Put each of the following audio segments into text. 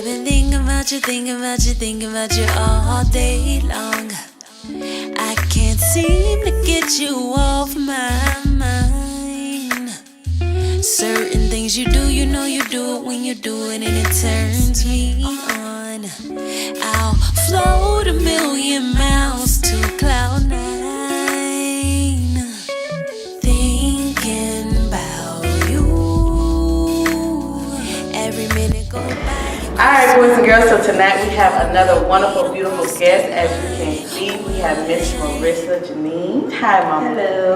I've been thinking about you, thinking about you all day long. I can't seem to get you off my mind. Certain things you do, you know you do it when you do it, and it turns me on. I'll float 1,000,000 miles to cloud 9, thinking about you. Every minute go by. Alright, boys and girls, so tonight we have another wonderful, beautiful guest. As you can see, we have Miss Morrisa Jeanine. Hi, Mama. Hello.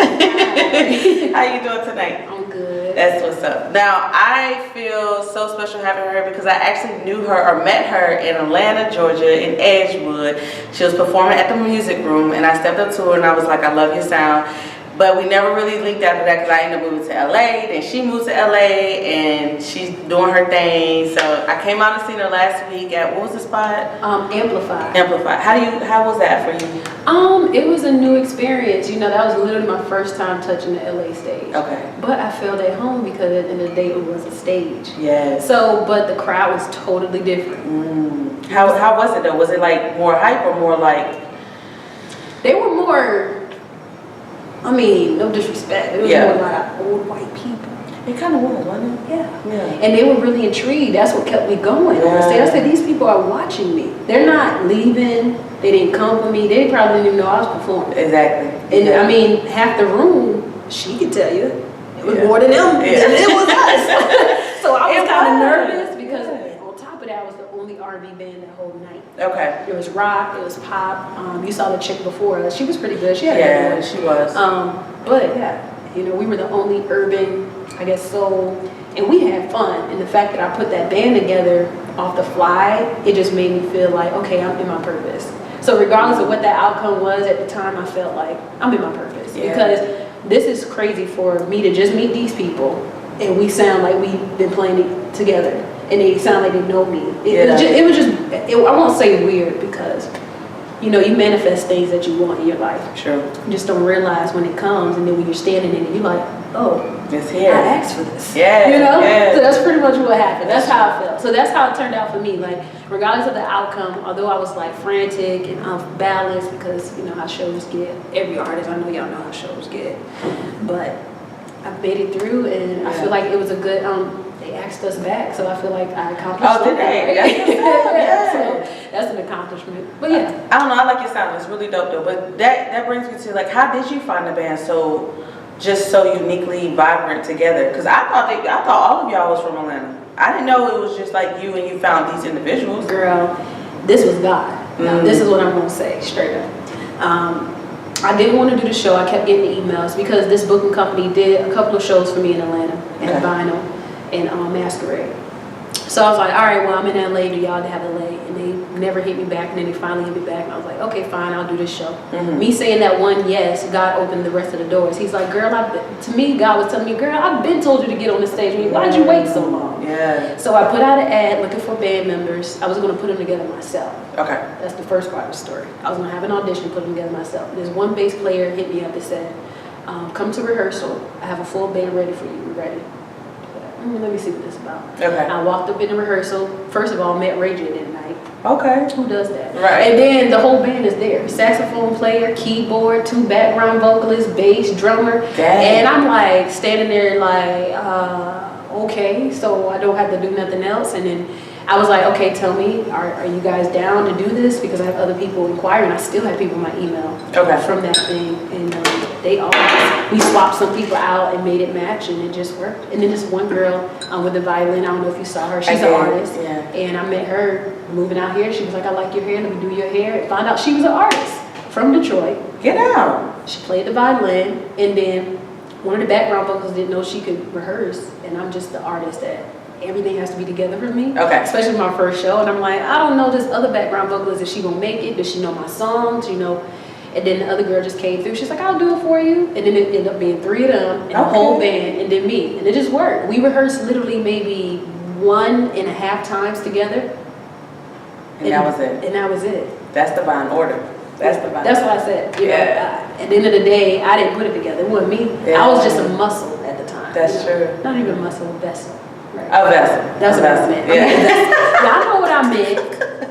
How you doing tonight? I'm good. That's what's up. Now, I feel so special having her because I actually knew her or met her in Atlanta, Georgia, in Edgewood. She was performing at the music room, and I stepped up to her and I was like, I love your sound. But we never really linked after that because I ended up moving to LA. Then she moved to LA and she's doing her thing. So I came out and seen her last week at, what was the spot? Amplified. Amplified. How was that for you? It was a new experience. You know, that was literally my first time touching the LA stage. Okay. But I felt at home because at the end of the day it was a stage. Yes. So, but the crowd was totally different. How was it though? Was it like more hype or more like? They were more, I mean, no disrespect. It was more like old white people. It kind of was, wasn't it? Yeah. Yeah. And they were really intrigued. That's what kept me going. Yeah. I said, these people are watching me. They're not leaving. They didn't come for me. They probably didn't even know I was performing. Exactly. And I mean, half the room, she could tell you, it was more than them. Yeah. It was us. So I was kind of was. nervous because on top of that, I was the only R&B band that whole night. Okay. It was rock, it was pop. You saw the chick before us. She was pretty good. She had a good voice. She was. But yeah, you know, we were the only urban, I guess, soul, and we had fun. And the fact that I put that band together off the fly, it just made me feel like, okay, I'm in my purpose. So regardless of what that outcome was at the time, I felt like I'm in my purpose. Yeah. Because this is crazy for me to just meet these people and we sound like we've been playing it together and they sound like they know me. It was just, I won't say weird because, you know, you manifest things that you want in your life. Sure. You just don't realize when it comes, and then when you're standing in it, you're like, oh, it's here. I asked for this. Yeah. You know? Yeah. So that's pretty much what happened. That's how I felt. So that's how it turned out for me. Like, regardless of the outcome, although I was like frantic and off balance because, you know, how shows get. Every artist, I know y'all know how shows get. But I made it through, and I feel like it was a good, they asked us back, so I feel like I accomplished Oh, did they? Yeah. So that's an accomplishment. But yeah. I don't know, I like your sound. It's really dope though. But that brings me to, like, how did you find the band so uniquely vibrant together? Because I thought all of y'all was from Atlanta. I didn't know it was just like you and you found these individuals. Girl, this was God. Now, this is what I'm gonna say straight up. I didn't want to do the show. I kept getting the emails because this booking company did a couple of shows for me in Atlanta at Vinyl and Masquerade. So I was like, all right, well, I'm in LA. Do y'all have LA? And they never hit me back. And then they finally hit me back. And I was like, okay, fine, I'll do this show. Me saying that one yes, God opened the rest of the doors. He's like, girl, to me, God was telling me, girl, I've been told you to get on the stage. Why'd you wait so long? Yeah. So I put out an ad looking for band members. I was going to put them together myself. Okay. That's the first part of the story. I was going to have an audition, put them together myself. There's one bass player hit me up and said, come to rehearsal. I have a full band ready for you. You ready? Let me see what this is about. Okay. I walked up in the rehearsal. First of all, met Ray J that night. Okay. Who does that? Right. And then the whole band is there. Saxophone player, keyboard, 2 background vocalists, bass, drummer. Dang. And I'm like standing there like, okay, so I don't have to do nothing else. And then I was like, okay, tell me, are you guys down to do this? Because I have other people inquiring. I still have people in my email from that thing. And we swapped some people out and made it match, and it just worked. And then this one girl with the violin, I don't know if you saw her. She's an artist. Yeah. And I met her moving out here. She was like, I like your hair. Let me do your hair. And found out she was an artist from Detroit. Get out. She played the violin, and then one of the background vocals didn't know she could rehearse. And I'm just the artist that everything has to be together for me. Okay. Especially my first show. And I'm like, I don't know this other background vocalist. Is she gonna make it? Does she know my songs? You know? And then the other girl just came through. She's like, I'll do it for you. And then it ended up being 3 of them and the whole band, and then me. And it just worked. We rehearsed literally maybe 1.5 times together. And that was it. And that was it. That's divine order. That's divine. That's what I said. You know, at the end of the day, I didn't put it together. It wasn't me. Yeah. I was just a muscle at the time. That's true. Not even a muscle, a vessel. Right. A vessel. That's what I meant. Yeah. Y'all know what I meant.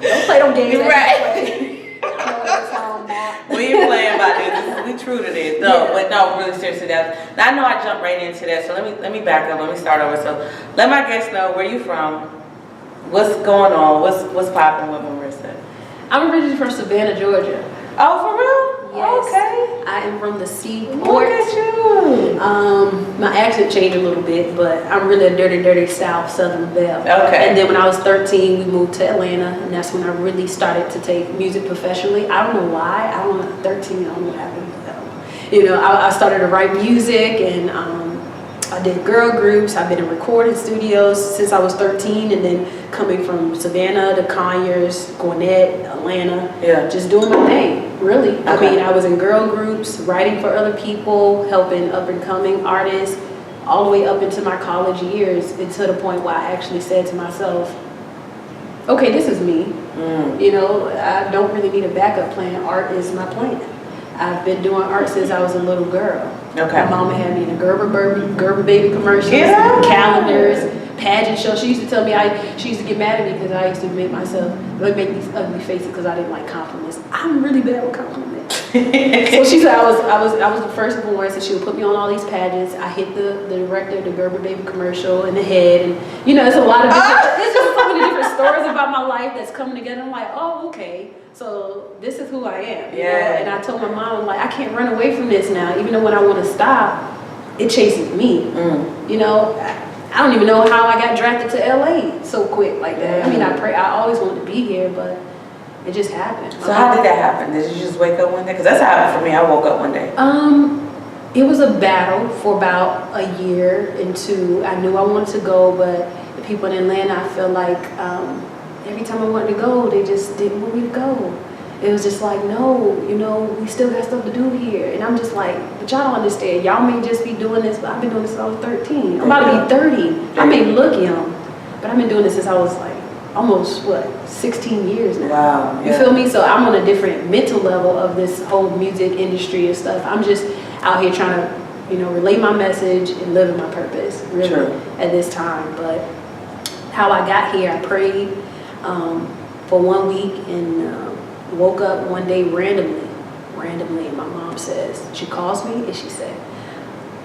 Don't play them games. Right. I know what I'm talking about. We ain't playing about this. We true to this. No, but no, really seriously. That now I know I jumped right into that. So let me back up. Let me start over. So let my guests know where you from. What's going on? What's popping with Morrisa? I'm originally from Savannah, Georgia. Oh, for real? Yes. Okay. I am from the seaport. Look at you. My accent changed a little bit, but I'm really a dirty South Southern belle. Okay. And then when I was 13, we moved to Atlanta, and that's when I really started to take music professionally. I don't know why. I don't know. 13. I don't know what happened. You know, I started to write music, and I did girl groups. I've been in recording studios since I was 13, and then coming from Savannah to Conyers, Gwinnett, Atlanta, just doing my thing, really. Okay. I mean, I was in girl groups, writing for other people, helping up-and-coming artists, all the way up into my college years, and to the point where I actually said to myself, okay, this is me. You know, I don't really need a backup plan. Art is my plan. I've been doing art since I was a little girl. Okay. My mama had me in a Gerber baby commercials, Yeah. calendars, pageant shows. She used to tell me she used to get mad at me because I used to make these ugly faces because I didn't like compliments. I'm really bad with compliments. So she said I was the firstborn, so she would put me on all these pageants. I hit the director of the Gerber baby commercial in the head, and you know, it's a lot of different, it's just so many different stories about my life that's coming together. I'm like, oh, okay. So this is who I am, you know? And I told my mom, I'm like, I can't run away from this now. Even though when I want to stop, it chases me. You know, I don't even know how I got drafted to LA so quick like that. I mean, I always wanted to be here, but it just happened. So how did that happen? Did you just wake up one day? Because that's how it happened for me. I woke up one day. It was a battle for about a year and two. I knew I wanted to go, but the people in Atlanta, I feel like every time I wanted to go, they just didn't want me to go. It was just like, no, you know, we still got stuff to do here. And I'm just like, but y'all don't understand. Y'all may just be doing this, but I've been doing this since I was 13. I'm about to be 30. I may look young, but I've been doing this since I was like almost, 16 years now. Wow. You feel me? So I'm on a different mental level of this whole music industry and stuff. I'm just out here trying to, you know, relay my message and live in my purpose, really, at this time. But how I got here, I prayed for 1 week and woke up one day randomly, and my mom says, she calls me and she said,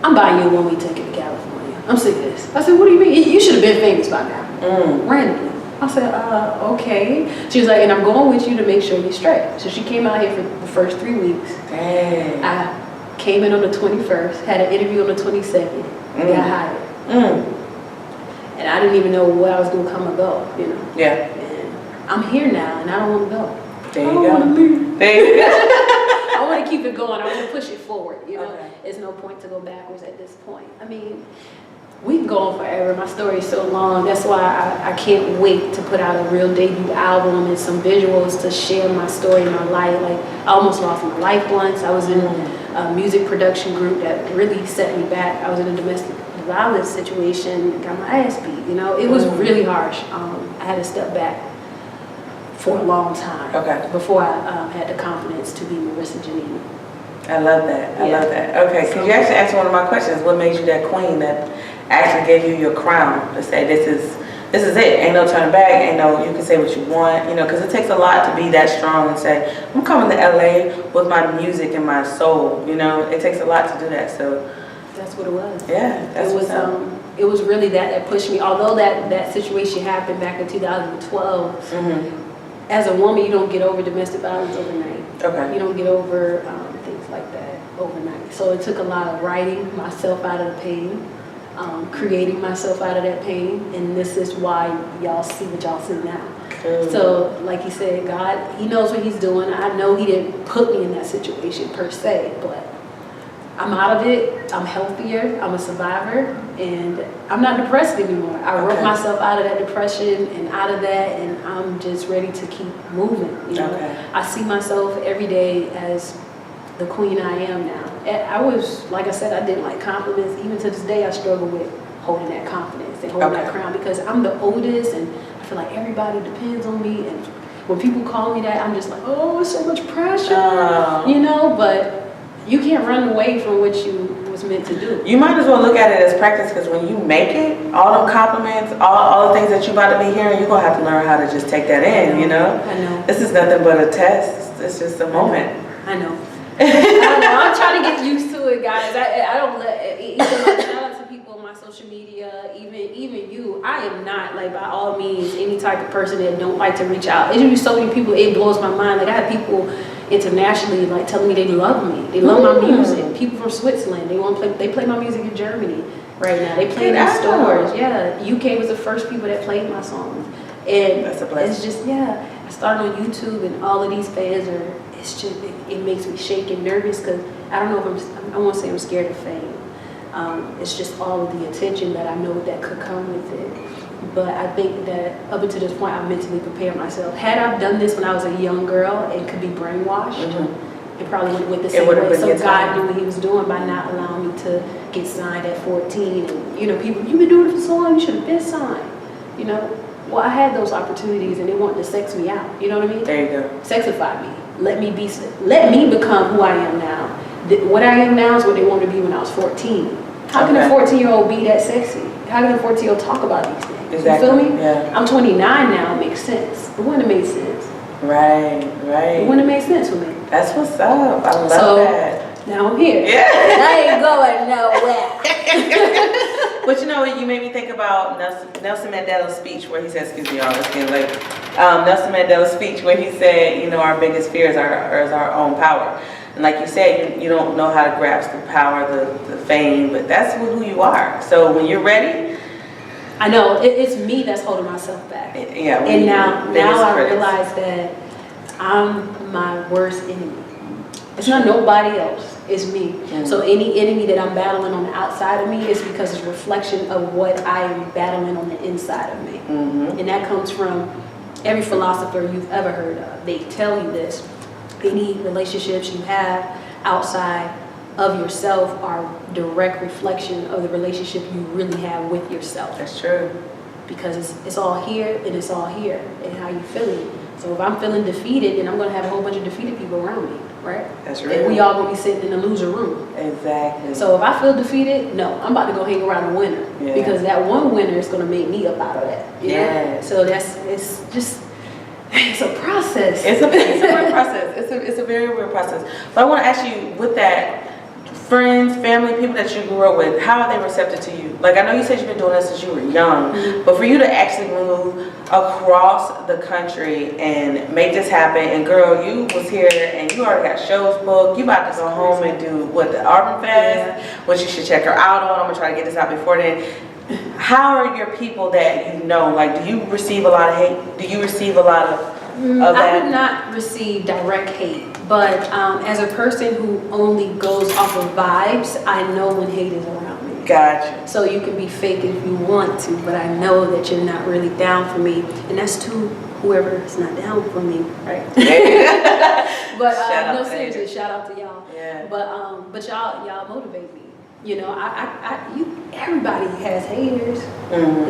I'm buying you a 1 week ticket to California. I'm sick of this. I said, what do you mean? You should have been famous by now. Randomly. I said, okay. She was like, and I'm going with you to make sure you're straight. So she came out here for the first 3 weeks. Dang. I came in on the 21st, had an interview on the 22nd, got hired. And I didn't even know where I was going to come or go, you know. Yeah. And I'm here now, and I don't want to go. There you I don't go. want to leave. There you go. I want to keep it going. I want to push it forward, you know. Okay. There's no point to go backwards at this point. I mean, we can go on forever. My story is so long. That's why I can't wait to put out a real debut album and some visuals to share my story and my life. Like, I almost lost my life once. I was in a music production group that really set me back. I was in a domestic violence situation, got my ass beat, you know. It was really harsh. I had to step back for a long time before I had the confidence to be Morrisa Jeanine. I love that. I love that. Okay, so you actually answered one of my questions. What made you that queen that actually gave you your crown to say this is it? Ain't no turning back. Ain't no, you can say what you want. You know, because it takes a lot to be that strong and say, I'm coming to LA with my music and my soul. You know, it takes a lot to do that. So that's what it was. Yeah, that's what's up. It was really that pushed me. Although that situation happened back in 2012. As a woman, you don't get over domestic violence overnight. Okay. You don't get over things like that overnight. So it took a lot of writing myself out of the pain, creating myself out of that pain, and this is why y'all see what y'all see now. So, like you said, God, He knows what He's doing. I know He didn't put me in that situation per se, but I'm out of it. I'm healthier. I'm a survivor, and I'm not depressed anymore. I wrote myself out of that depression and out of that, and I'm just ready to keep moving. You know, I see myself every day as the queen I am now. I was, like I said, I didn't like compliments. Even to this day, I struggle with holding that confidence and holding that crown because I'm the oldest, and I feel like everybody depends on me. And when people call me that, I'm just like, oh, so much pressure, you know. But you can't run away from what was meant to do. You might as well look at it as practice, because when you make it, all them compliments, all the things that you about to be hearing, you're going to have to learn how to just take that in, you know? I know. This is nothing but a test. It's just a moment. I know. I'm trying to get used to it, guys. I don't let, even shout out to people on my social media, even you. I am not, like, by all means, any type of person that don't like to reach out. There's just so many people, it blows my mind. Like, I have people internationally, like, telling me they love me. They love my music. People from Switzerland, they play my music in Germany right now. They play it in stores. Yeah, UK was the first people that played my songs. And that's a blessing. It's just, I started on YouTube, and all of these fans are, it's just, it makes me shake and nervous, because I don't know if I won't say I'm scared of fame. It's just all of the attention that I know that could come with it. But I think that up until this point, I mentally prepared myself. Had I done this when I was a young girl and could be brainwashed, it probably would have went the same way. So God knew what he was doing by not allowing me to get signed at 14. And, you know, people, you've been doing it for so long, you should have been signed. You know, well, I had those opportunities, and they wanted to sex me out. You know what I mean? There you go. Sexify me. Let me become who I am now. What I am now is what they wanted to be when I was 14. How can a 14-year-old be that sexy? How can a 14-year-old talk about these things? Exactly. You feel me? Yeah. I'm 29 now. It makes sense. It wouldn't have made sense. Right. It wouldn't have made sense for me. That's what's up. I love that. Now I'm here. Yeah. I ain't going nowhere. But you know, you made me think about Nelson Mandela's speech where he said, excuse me, y'all, it's getting late. Nelson Mandela's speech where he said, you know, our biggest fear is our own power. And like you said, you don't know how to grasp the power, the fame, but that's who you are. So when you're ready. I know, it's me that's holding myself back. Yeah. And now I realize that I'm my worst enemy. It's not nobody else. It's me. So any enemy that I'm battling on the outside of me is because it's a reflection of what I am battling on the inside of me. And that comes from every philosopher you've ever heard of. They tell you this. Any relationships you have outside of yourself are direct reflection of the relationship you really have with yourself. That's true. Because it's all here and it's all here and how you feeling. So if I'm feeling defeated, then I'm going to have a whole bunch of defeated people around me, right? That's right. And we all going to be sitting in the loser room. Exactly. So if I feel defeated, no, I'm about to go hang around a winner. Yeah. Because that one winner is going to make me up out of that. You know? So it's a process. It's a weird process. It's a very weird process. But I want to ask you, with that, friends, family, people that you grew up with, how are they receptive to you? Like, I know you said you've been doing this since you were young, but for you to actually move across the country and make this happen, and girl, you was here and you already got shows booked. You about to go home and do the Auburn Fest, which you should check her out on. I'm gonna try to get this out before then. How are your people that you know? Like, do you receive a lot of hate? Do you receive a lot of that? I do not receive direct hate, but as a person who only goes off of vibes, I know when hate is around me. Gotcha. So you can be fake if you want to, but I know that you're not really down for me, and that's to whoever is not down for me, right? But no, seriously, shout out to y'all. Yeah. But y'all motivate me. You know, everybody has haters.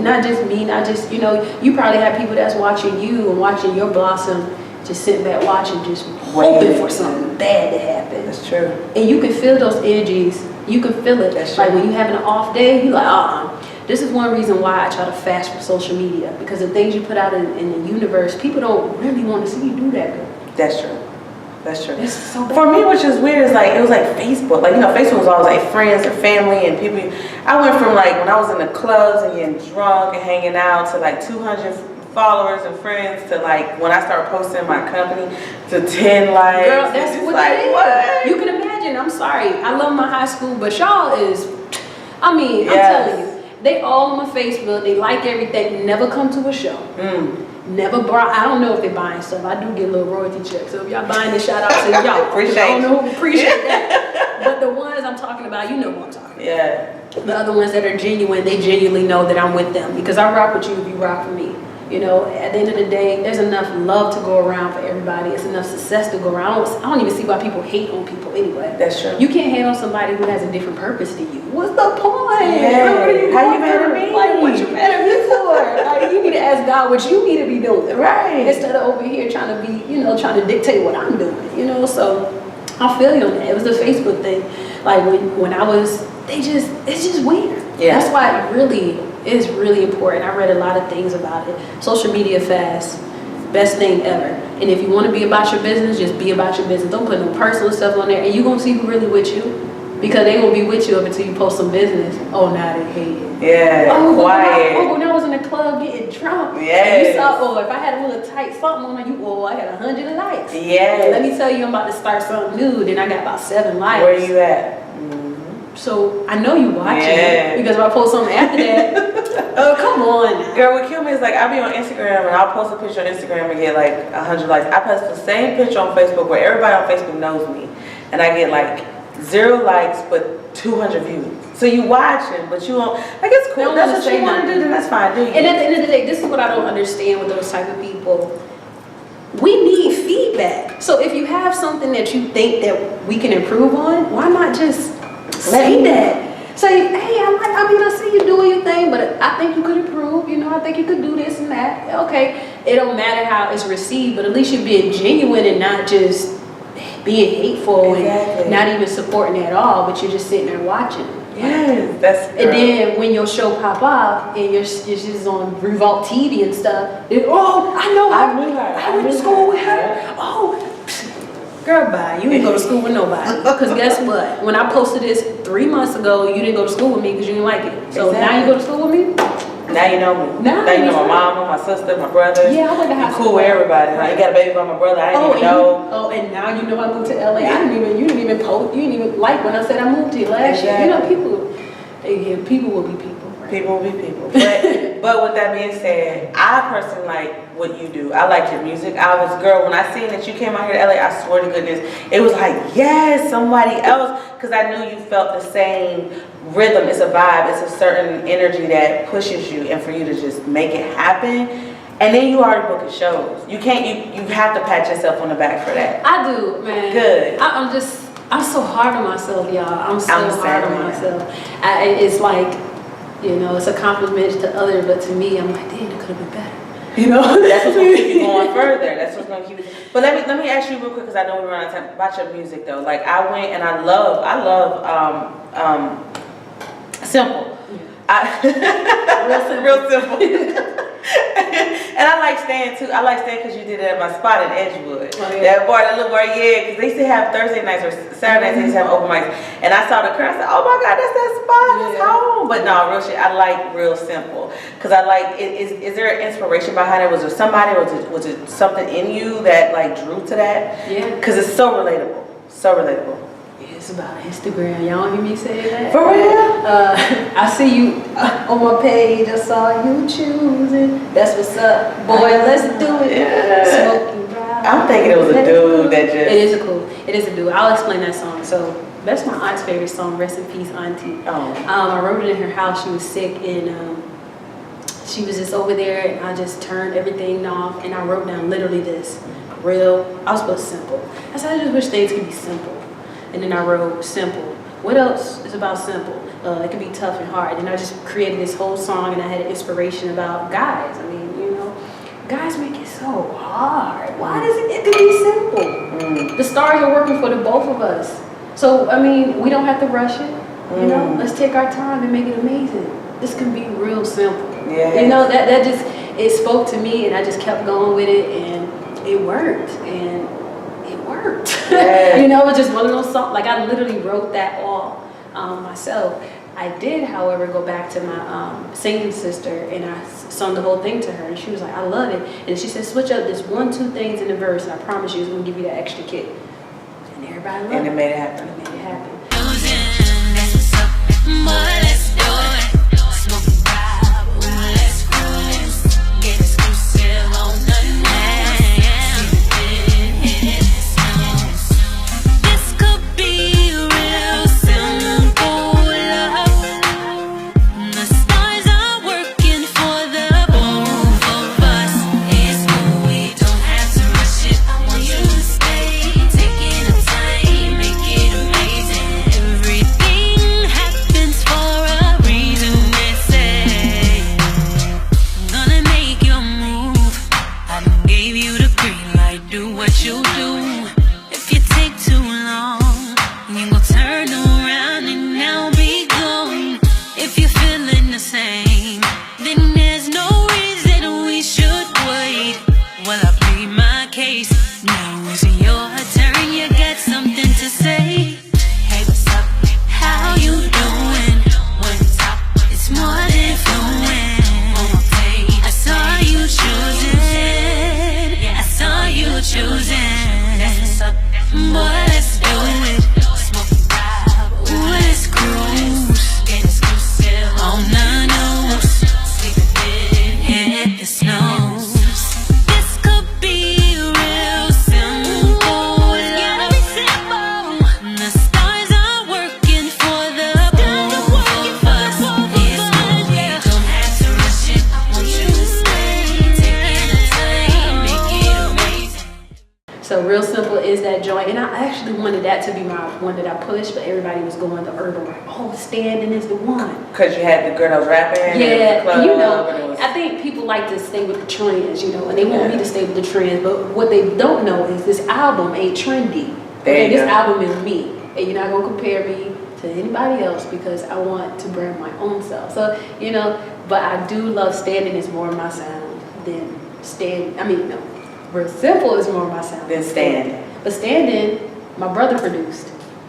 Not just me, not just, you know, you probably have people that's watching you and watching your blossom, just sitting back watching, just hoping for something bad to happen. That's true. And you can feel those energies. You can feel it. That's like true. when you having an off day, you like, This is one reason why I try to fast from social media, because the things you put out in the universe, people don't really want to see you do that, girl. That's true. That's true. It's so bad. For me, which is weird, is like, it was like Facebook. Like, you know, Facebook was always like friends and family and people. I went from like when I was in the clubs and getting drunk and hanging out to like 200 followers and friends to like when I started posting my company to 10 likes. Girl, that's what like, it is. what? You can imagine. I'm sorry. I love my high school, but y'all is, I'm Yes. telling you, they all on my Facebook. They like everything. Never come to a show. Never brought. I don't know if they're buying stuff. I do get a little royalty check. So if y'all buying the shout out to y'all. Appreciate I don't know who appreciate that. But the ones I'm talking about, you know who I'm talking about. Yeah. The other ones that are genuine, they genuinely know that I'm with them, because I rock with you if you rock for me. You know, at the end of the day, there's enough love to go around for everybody. It's enough success to go around. I don't even see why people hate on people anyway. That's true. You can't hate on somebody who has a different purpose to you. What's the point? Yeah. How you mad at me? Like, what you mad at me for? Like, you need to ask God what you need to be doing, Right. Instead of over here trying to be, you know, trying to dictate what I'm doing, you know. So I feel you on that. It was the Facebook thing. Like when I was it's just weird. Yeah. That's why it really is really important. I read a lot of things about it. Social media fast, best thing ever. And if you want to be about your business, just be about your business. Don't put no personal stuff on there, and you're gonna see who really with you. Because they won't be with you up until you post some business. Oh, now they hate it. Yeah, quiet. When I was in the club getting drunk. Yes. You saw, if I had a little tight something on you, I got 100 likes. Yes. Let me tell you, I'm about to start something new. Then I got about 7 likes. Where you at? So I know you watching Yeah. because if I post something after that, oh, come on. Girl, what killed me is like I'll be on Instagram and I'll post a picture on Instagram and get like 100 likes. I post the same picture on Facebook where everybody on Facebook knows me, and I get like 0 likes but 200 views. So you watching, but you won't. Like it's cool. That's what you want to do. Then that's fine. Do you? And at the end of the day, this is what I don't understand with those type of people. We need feedback. So if you have something that you think that we can improve on, why not just say that? Say, hey, I see you doing your thing, but I think you could improve. I think you could do this and that. Okay, it don't matter how it's received, but at least you're being genuine and not just being hateful and not even supporting at all, but you're just sitting there watching. Yes, that's. And then when your show pop off and you're just on Revolt TV and stuff, I know her. I knew her. I went to school with her. Oh, girl, bye. You didn't go to school with nobody. Because guess what? When I posted this 3 months ago, you didn't go to school with me because you didn't like it. So now you go to school with me? Now you know me. Now you know my mama, my sister, my brother. Yeah, I went to high school. Cool with everybody. Like, you got a baby by my brother. I didn't even know. And now you know I moved to LA. You didn't even post. You didn't even like when I said I moved to you last year. People will be people. Right? People will be people. But with that being said, I personally like what you do. I like your music. When I seen that you came out here to LA, I swear to goodness, it was like, yes, somebody else. Because I knew you felt the same rhythm. It's a vibe. It's a certain energy that pushes you, and for you to just make it happen. And then you already booking shows. You can't. You have to pat yourself on the back for that. I do, man. Good. I'm so hard on myself, y'all. I'm so hard on myself. It's like, it's a compliment to others, but to me, I'm like, damn, it could have been better. That's what's gonna keep you going further. That's what's gonna keep you. But let me ask you real quick, because I know we're running out of time, about your music though. Like I went and I love simple. Real simple. And I like staying too. I like staying because you did it at my spot in Edgewood. Oh, yeah. That little bar, because they used to have Thursday nights or Saturday nights, they used to have open mics. And I saw the crowd, I said, oh my God, that's that spot, that's home. But no, real shit, I like real simple. Because I like, is there an inspiration behind it? Was there somebody, or was it something in you that like drew to that? Yeah. Because it's so relatable, so relatable. It's about Instagram. Y'all hear me say that? For real? I see you on my page. I saw you choosing. That's what's up, boy. Let's do it. Yeah. Smoking ride. I'm thinking it was a dude that just. It is a dude. I'll explain that song. So that's my aunt's favorite song. Rest in peace, Auntie. Oh. I wrote it in her house. She was sick and she was just over there, and I just turned everything off and I wrote down literally this. I was supposed to simple. I said I just wish things could be simple. And then I wrote simple. What else is about simple? It can be tough and hard. And I just created this whole song, and I had an inspiration about guys. I mean, guys make it so hard. Why does it can be simple? The stars are working for the both of us. So, I mean, we don't have to rush it. Let's take our time and make it amazing. This can be real simple. Yeah. That just, it spoke to me, and I just kept going with it, and it worked. And yeah. It was just one of those songs. Like I literally wrote that all myself. I did, however, go back to my singing sister, and I sung the whole thing to her, and she was like, I love it. And she said, switch up this 1-2 things in the verse, and I promise you it's going to give you that extra kick. And everybody loved it. And it made it happen. Everything happens for more than fluent. I saw you choosing. I saw you choosing. Boy, let's do it. Ooh, let's cruise. On the news. Hit the snooze. This could be real simple. The stars are working for the both of us. It's no, we don't have to rush it. I want you to stay. Taking the time, make it amazing. So Real Simple is that joint, and I actually wanted that to be my one that I pushed, but everybody was going the urban route. Oh, Standing is the one. Because you had the girl that was rapping. Yeah, and the club, you know, and it was, I think people like to stay with the trends, you know, and they want me to stay with the trends, but what they don't know is this album ain't trendy. Okay, this album is me, and you're not gonna compare me to anybody else because I want to brand my own self. So, you know, but I do love Standing is more my sound than Real Simple is more my sound Than Standing. But Standing, my brother produced.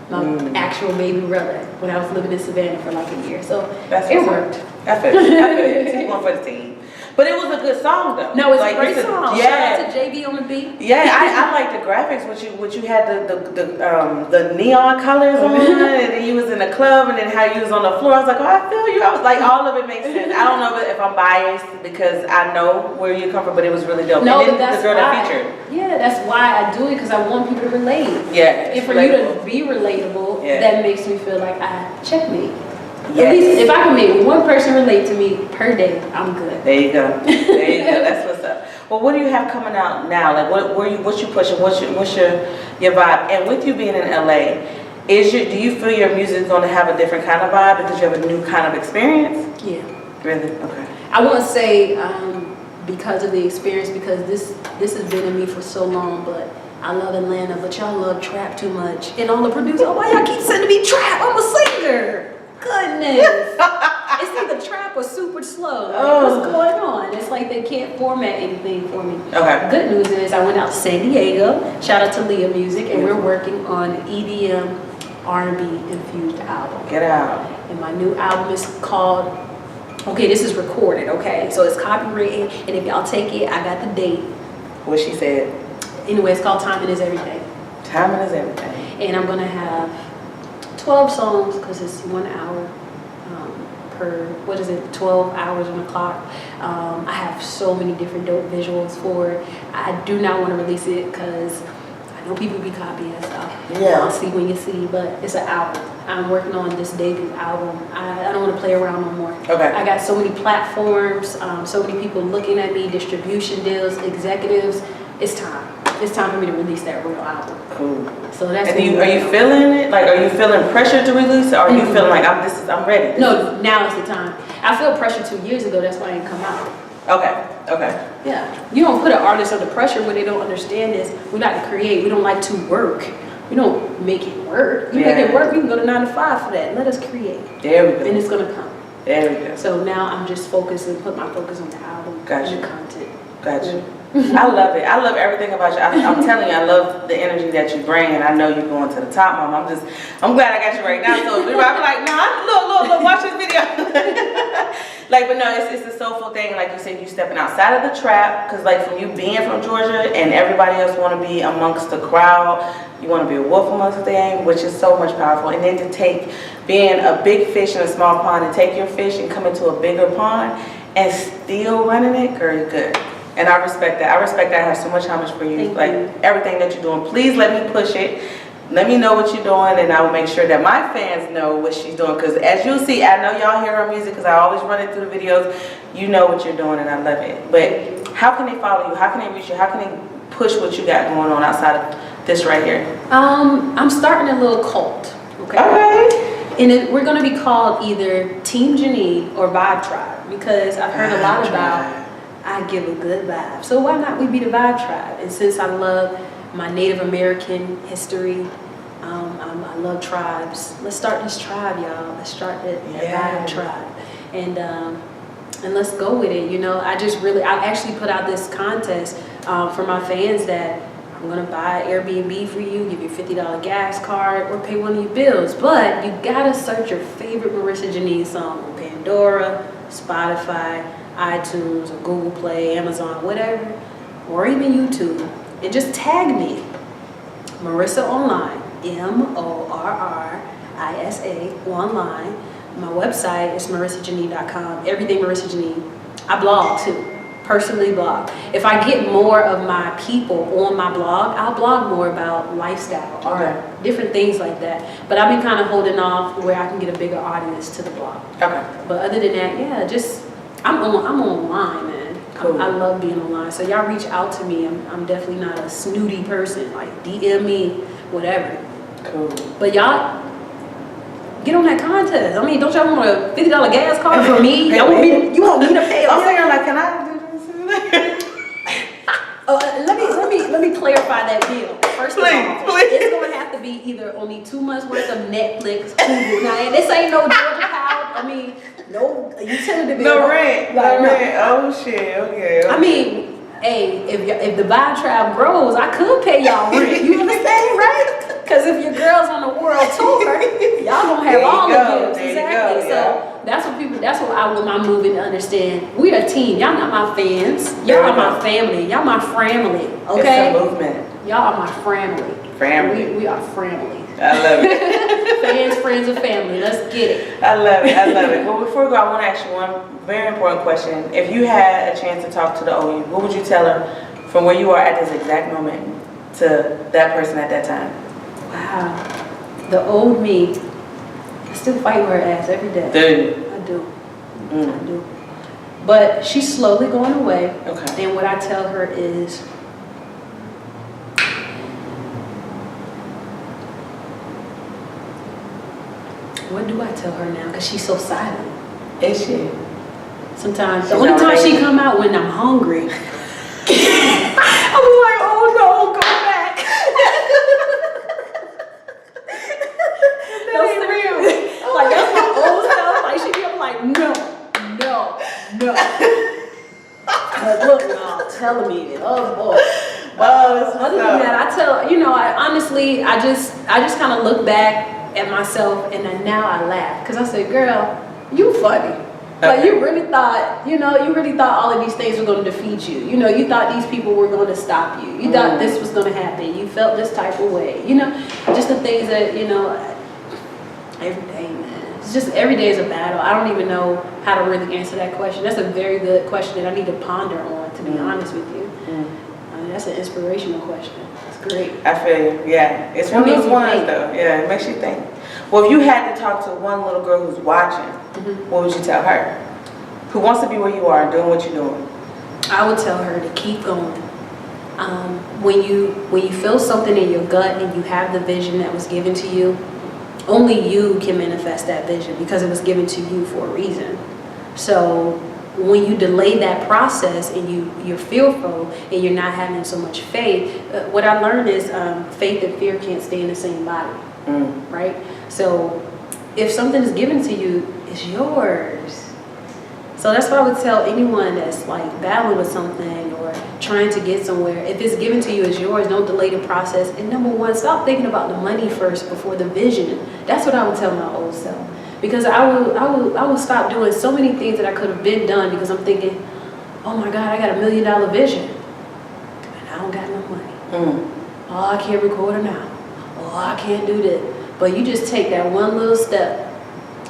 My actual baby brother when I was living in Savannah for like a year. So it worked. I feel it. He's one for the team. But it was a good song though. No, it's like, a great song. Yeah. Shout out to JB on the beat. Yeah, I like the graphics. What you had the neon colors on, and then you was in the club, and then how you was on the floor. I was like, oh, I feel you. I was like, all of it makes sense. I don't know if I'm biased because I know where you come from, but it was really dope. No, and then but that's the girl why. that featured. Yeah, that's why I do it because I want people to relate. Yeah, And for you to be relatable, Yeah. that makes me feel like I checkmate. Yes. At least if I can make one person relate to me per day, I'm good. There you go. There you go. That's what's up. Well, what do you have coming out now? Like, what you pushing? What's your vibe? And with you being in LA, do you feel your music is going to have a different kind of vibe because you have a new kind of experience? Yeah. Really? Okay. I won't say because of the experience because this has been in me for so long, but I love Atlanta, but y'all love trap too much. And all the producers, oh, why y'all keep sending me trap? I'm a singer. Goodness. It's either trap or super slow. Like, what's going on? It's like they can't format anything for me. Okay. Good news is I went out to San Diego. Shout out to Leah Music, and we're working on an EDM R&B infused album. Get out. And my new album is called, okay, this is recorded, okay? So it's copyrighted, and if y'all take it, I got the date. What she said. Anyway, it's called Timing is Everything. Timing is everything. And I'm gonna have 12 songs because it's 1 hour per, 12 hours on the clock. I have so many different dope visuals for it. I do not want to release it because I know people be copying stuff. Yeah. I'll see when you see, but it's an album. I'm working on this debut album. I don't want to play around no more. Okay. I got so many platforms, so many people looking at me, distribution deals, executives. It's time. It's time for me to release that real album. Cool. So that's. And are you feeling it? Like, are you feeling pressure to release it? Or are you feeling like I'm ready? No, now is the time. I feel pressure 2 years ago. That's why I didn't come out. Okay. Yeah. You don't put an artist under pressure when they don't understand this. We like to create. We don't like to work. We don't make it work. You make it work. We can go to 9 to 5 for that. Let us create. There we go. And it's gonna come. There we go. So now I'm just focused and put my focus on the album Gotcha. and the content. Gotcha. I love it. I love everything about you. I'm telling you, I love the energy that you bring, and I know you're going to the top, Mom. I'm glad I got you right now. So I'm like, nah, look, watch this video. Like, but no, it's a soulful thing. Like you said, you stepping outside of the trap, because like from you being from Georgia, and everybody else want to be amongst the crowd. You want to be a wolf amongst the gang, which is so much powerful. And then to take being a big fish in a small pond and take your fish and come into a bigger pond and still running it, girl, you're good. And I respect that. I have so much homage for you. Thank you. Everything that you're doing. Please let me push it. Let me know what you're doing, and I will make sure that my fans know what she's doing. Because as you'll see, I know y'all hear her music because I always run it through the videos. You know what you're doing, and I love it. But how can they follow you? How can they reach you? How can they push what you got going on outside of this right here? I'm starting a little cult. Okay. And we're going to be called either Team Jeanine or Vibe Tribe, because I've heard a lot about I give a good vibe. So why not we be the Vibe Tribe? And since I love my Native American history, I love tribes. Let's start this tribe, y'all. Let's start the Vibe Tribe. And let's go with it. You know, I actually put out this contest for my fans that I'm gonna buy Airbnb for you, give you a $50 gas card, or pay one of your bills. But you gotta search your favorite Morrisa Jeanine song on Pandora. Pandora, Spotify, iTunes, or Google Play, Amazon, whatever, or even YouTube, and just tag me, Morrisa Online, Morrisa Online. My website is MorrisaJeanine.com. Everything Morrisa Jeanine. I blog too. Personally blog. If I get more of my people on my blog, I'll blog more about lifestyle or different things like that. But I've been kind of holding off where I can get a bigger audience to the blog. Okay. But other than that, yeah, just I'm online, man. Cool. I love being online. So y'all reach out to me. I'm definitely not a snooty person. Like DM me, whatever. Cool. But y'all get on that contest. I mean, don't y'all want a $50 gas card from me? Y'all want me? You want me to pay? I'm saying like, can I do this? Let me clarify that deal. First of all, Please. it's going to have to be either only 2 months worth of Netflix, Hulu. Now, and this ain't no Georgia Power. I mean, no utility bill. No rent. Like, no rent. Oh shit. Okay. I mean, hey, if the buy trap grows, I could pay y'all rent. You understand, right? Because if your girl's on the world tour, y'all gonna have all the gifts. Exactly. So that's what I want my movie to understand. We're a team. Y'all not my fans. Y'all are my family. Y'all my family. Okay? It's a movement. Y'all are my family. Family. We are family. I love it. Fans, friends, and family. Let's get it. I love it. I love it. But before we go, I want to ask you one very important question. If you had a chance to talk to the old you, what would you tell her from where you are at this exact moment to that person at that time? Wow. The old me. I still fight with her ass every day. Dude. I do. I do. But she's slowly going away. Okay. And what I tell her is, what do I tell her now? Because she's so silent. Is she? Sometimes. The only time she come out when I'm hungry. I'm like, oh no, go back. That ain't real. Like, that's my old self. Like, she be like, no. But look, y'all telling me that. Oh boy. Other than that, I tell, honestly, I just kind of look back at myself and then now I laugh. Because I said, girl, you funny. Like, you really thought all of these things were going to defeat you. You thought these people were going to stop you. You thought this was going to happen. You felt this type of way. Just the things that, every day, man. It's just every day is a battle. I don't even know how to really answer that question. That's a very good question that I need to ponder on, to be honest with you. I mean, that's an inspirational question. It's great. I feel you. Yeah. It's one of those ones, though. Yeah, it makes you think. Well, if you had to talk to one little girl who's watching, what would you tell her? Who wants to be where you are and doing what you're doing? I would tell her to keep going. When you feel something in your gut and you have the vision that was given to you, only you can manifest that vision because it was given to you for a reason. So when you delay that process and you're fearful and you're not having so much faith, what I learned is faith and fear can't stay in the same body, right? So if something is given to you, it's yours. So that's what I would tell anyone that's like battling with something or trying to get somewhere. If it's given to you, it's yours. Don't delay the process. And number one, stop thinking about the money first before the vision. That's what I would tell my old self. Because I will stop doing so many things that I could have been done because I'm thinking, oh my God, I got $1 million vision. And I don't got no money. Oh, I can't record it now. Oh, I can't do that. But you just take that one little step.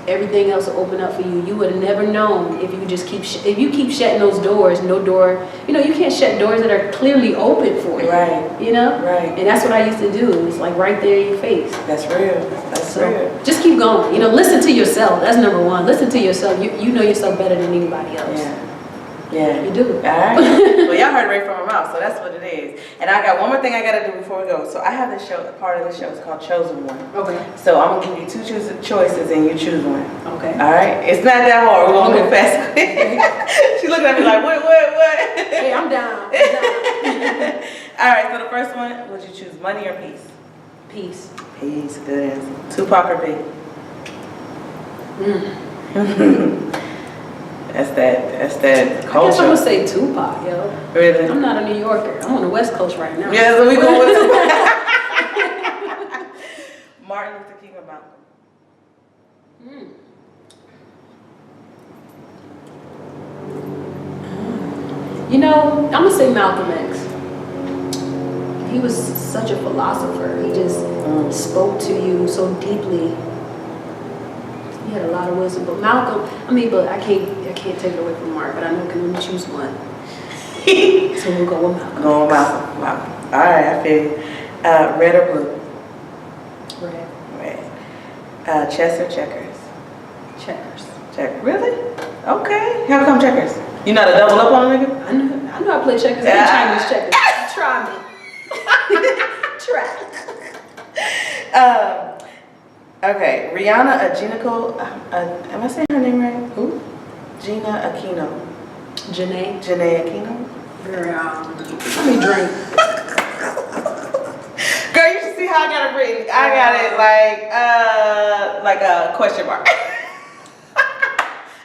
Everything else will open up for you. You would have never known if you just keep shutting those doors. No door, you can't shut doors that are clearly open for you. Right. Right. And that's what I used to do. It's like right there in your face. That's real. That's real. Just keep going. Listen to yourself. That's number one. Listen to yourself. You know yourself better than anybody else. Yeah. You do. All right. Well, y'all heard it right from my mouth, so that's what it is. And I got one more thing I got to do before we go. So I have this show, part of the show is called Chosen One. Okay. So I'm going to give you two choices and you choose one. Okay. All right? It's not that hard. We're going to move fast. She looking at me like, what? Hey, I'm down. All right, so the first one, would you choose money or peace? Peace. Peace, good answer. Tupac or Big? That's that culture. I guess I'm gonna say Tupac, yo. Really? I'm not a New Yorker. I'm on the West Coast right now. Yeah, so we going with Tupac. Martin Luther King or Malcolm? You know, I'm gonna say Malcolm X. He was such a philosopher. He just spoke to you so deeply. He had a lot of wisdom. But Malcolm, but I can't take it away from Mark. But I know can only choose one. So we'll go with Malcolm. Go with Malcolm. All right, I feel you. Red or blue? Red. Chess or checkers? Checkers. Check. Really? Okay. How come checkers? You know how to double up on a nigga? I know I play checkers. I Chinese checkers. Try me. Try. Okay. Rihanna Ajinako. Am I saying her name right? Who? Gina Aquino. Jeanine Aquino. Let me drink. Girl, you should see how I got it written. I got it like a question mark.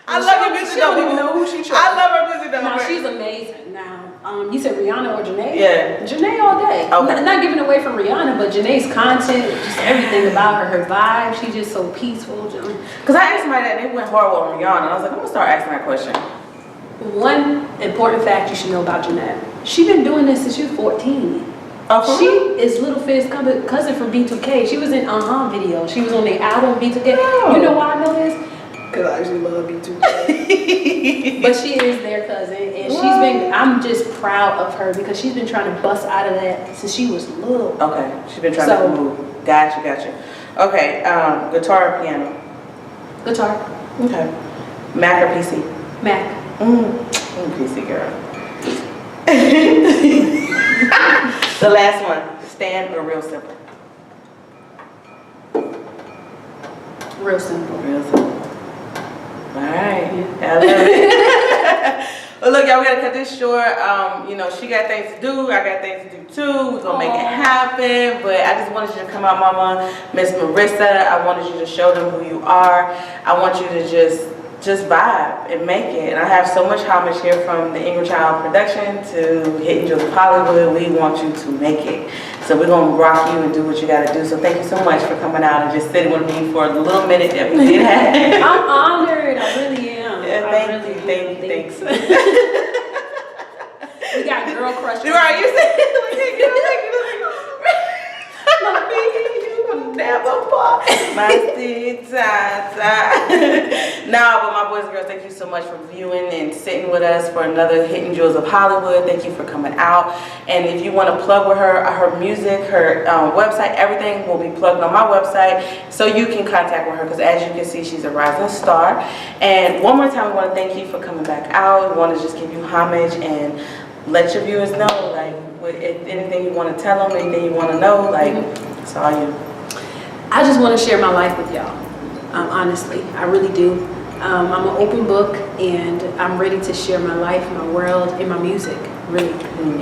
I love her music. She don't even know who she chose. I love her music. No, she's amazing. Now, you said Rihanna or Janae? Yeah. Janae all day. Okay. Not giving away from Rihanna, but Janae's content, just everything about her vibe, she's just so peaceful. Because I asked somebody that and they went horrible on Rihanna, and I was like, I'm gonna start asking that question. One important fact you should know about Janae: she's been doing this since she was 14. Oh, She is Little Fizz cousin from B2K. She was in video. She was on the album B2K. Oh. You know why I know this? Because I actually love B2K. But she is their cousin, and I'm just proud of her because she's been trying to bust out of that since she was little. Okay, she's been trying to move. Gotcha. Okay, guitar or piano? Guitar. Okay. Mac or PC? Mac. PC girl. The last one, stand or real simple? Real simple. Real simple. All right, I love it. Well, look, y'all, we gotta cut this short. She got things to do. I got things to do too. We're gonna make it happen. But I just wanted you to come out, Mama, Miss Morrisa. I wanted you to show them who you are. I want you to just vibe and make it. And I have so much homage here from the Ingram Child production to Hitting Jewels of Hollywood. We want you to make it. So we're going to rock you and do what you got to do. So thank you so much for coming out and just sitting with me for the little minute that we did have. I'm honored. I really am. Yeah, thank you. Thanks. We got girl crush. Right, you said, never part my stick Nah, but my boys and girls, thank you so much for viewing and sitting with us for another Hitting Jewels of Hollywood. Thank you for coming out. And if you want to plug with her music, her website, everything will be plugged on my website so you can contact with her, because as you can see, she's a rising star. And one more time, we want to thank you for coming back out. We want to just give you homage and let your viewers know, if anything you want to tell them, anything you want to know, it's all you. I just want to share my life with y'all. Honestly, I really do. I'm an open book, and I'm ready to share my life, my world, and my music, really.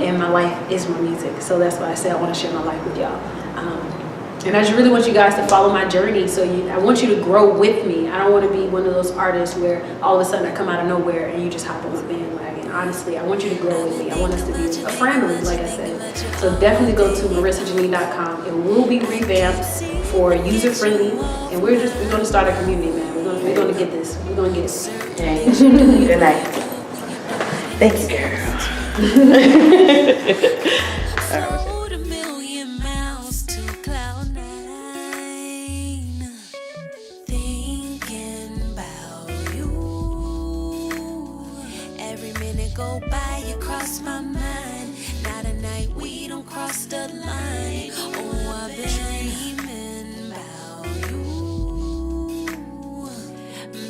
And my life is my music. So that's why I say I want to share my life with y'all. And I just really want you guys to follow my journey. So I want you to grow with me. I don't want to be one of those artists where all of a sudden I come out of nowhere and you just hop on my bandwagon. Honestly, I want you to grow with me. I want us to be a family, like I said. So definitely go to MorissaJeanine.com. It will be revamped for user-friendly. And we're going to start a community, man. We're going to get this. We're going to get it. Yes. Good night. Thank you, girl. Go by, you cross my mind. Not a night we don't cross the line. Oh, I've been dreaming about you.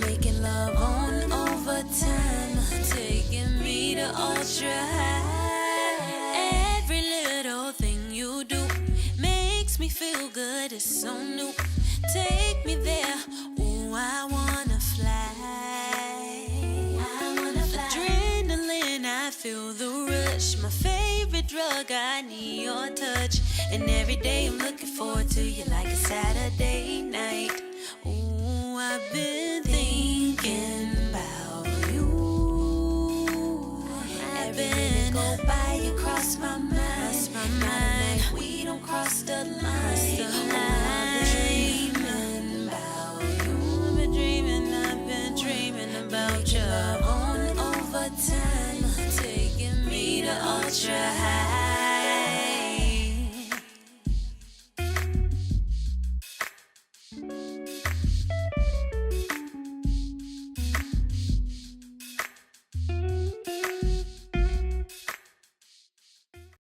Making love on overtime, taking me to ultra high. Every little thing you do makes me feel good. It's so new. Take me there. Oh, I wanna fly. I feel the rush, my favorite drug, I need your touch. And every day I'm looking forward to you like a Saturday night. Ooh, I've been